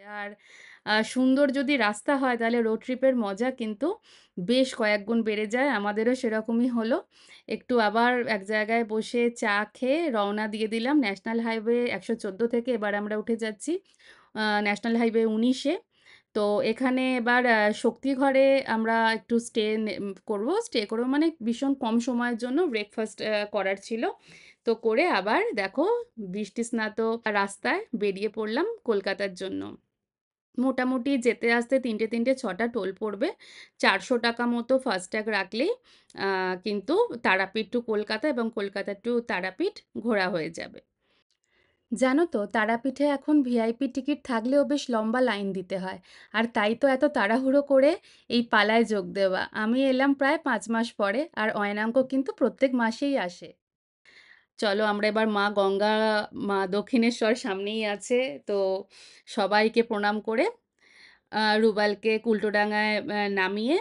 আর সুন্দর যদি রাস্তা হয় তাহলে রোড ট্রিপের মজা কিন্তু বেশ কয়েক গুণ বেড়ে যায়। আমাদেরও সেরকমই হলো। একটু আবার এক জায়গায় বসে চা খেয়ে রওনা দিয়ে দিলাম ন্যাশনাল হাইওয়ে ১১৪ থেকে এবার আমরা উঠে যাচ্ছি ন্যাশনাল হাইওয়ে ১৯ এ। তো এখানে এবার শক্তিগড়ে আমরা একটু করবো। স্টে করবো মানে ভীষণ কম সময়ের জন্য ব্রেকফাস্ট করার ছিল। তো করে আবার দেখো বৃষ্টিস্নাত রাস্তায় বেরিয়ে পড়লাম কলকাতার জন্য। মোটামুটি যেতে আসতে ৩টে ৬টা টোল পড়বে। ৳৪০০ মতো ফাস্ট্যাগ রাখলেই কিন্তু তারাপীঠ টু কলকাতা এবং কলকাতা টু তারাপীঠ ঘোরা হয়ে যাবে। জানো তো তারাপীঠে এখন ভিআইপি টিকিট থাকলেও বেশ লম্বা লাইন দিতে হয়। আর তাই তো এত তাড়াহুড়ো করে এই পালায় যোগ দেওয়া। আমি এলাম প্রায় ৫ মাস পরে আর অয়নাঙ্ক কিন্তু প্রত্যেক মাসেই আসে। চলো আমরা এবার মা গঙ্গা, মা দক্ষিণেশ্বর সামনেই আছে। তো সবাইকে প্রণাম করে রুবালকে উল্টোডাঙায় নামিয়ে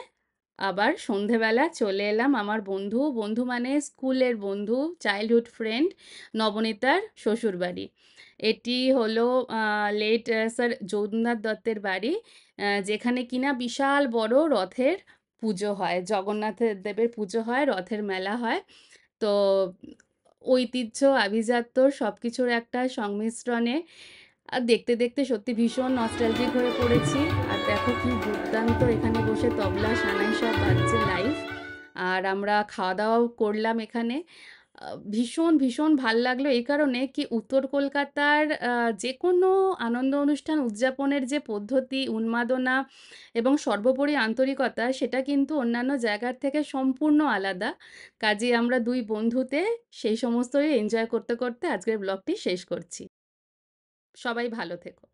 আবার সন্ধেবেলা চলে এলাম আমার বন্ধু, বন্ধু মানে স্কুলের বন্ধু, চাইল্ডহুড ফ্রেন্ড নবনীতার শ্বশুরবাড়ি। এটি হলো লেট স্যার যদুনাথ দত্তের বাড়ি, যেখানে কিনা বিশাল বড় রথের পুজো হয়। জগন্নাথের দেবের পুজো হয়, রথের মেলা হয়। তো ঐতিহ্য, আভিজাত্য সবকিছুর একটা সংমিশ্রণে দেখতে দেখতে সত্যি ভীষণ নস্টালজিক হয়ে পড়েছি। আর দেখো কি দুর্দান্ত এখানে বসে তবলা, সানাই সব বাজছে লাইভ। আর আমরা খাওয়া দাওয়াও করলাম এখানে। ভীষণ ভাল লাগলো এই কারণে কি উত্তর কলকাতার যে কোনো আনন্দ অনুষ্ঠান উদযাপনের যে পদ্ধতি, উন্মাদনা এবং সর্বোপরি আন্তরিকতা সেটা কিন্তু অন্যান্য জায়গার থেকে সম্পূর্ণ আলাদা। কাজেই আমরা ২ বন্ধুতে সেই সমস্তই এনজয় করতে করতে আজকের ব্লগটি শেষ করছি। সবাই ভালো থেকো।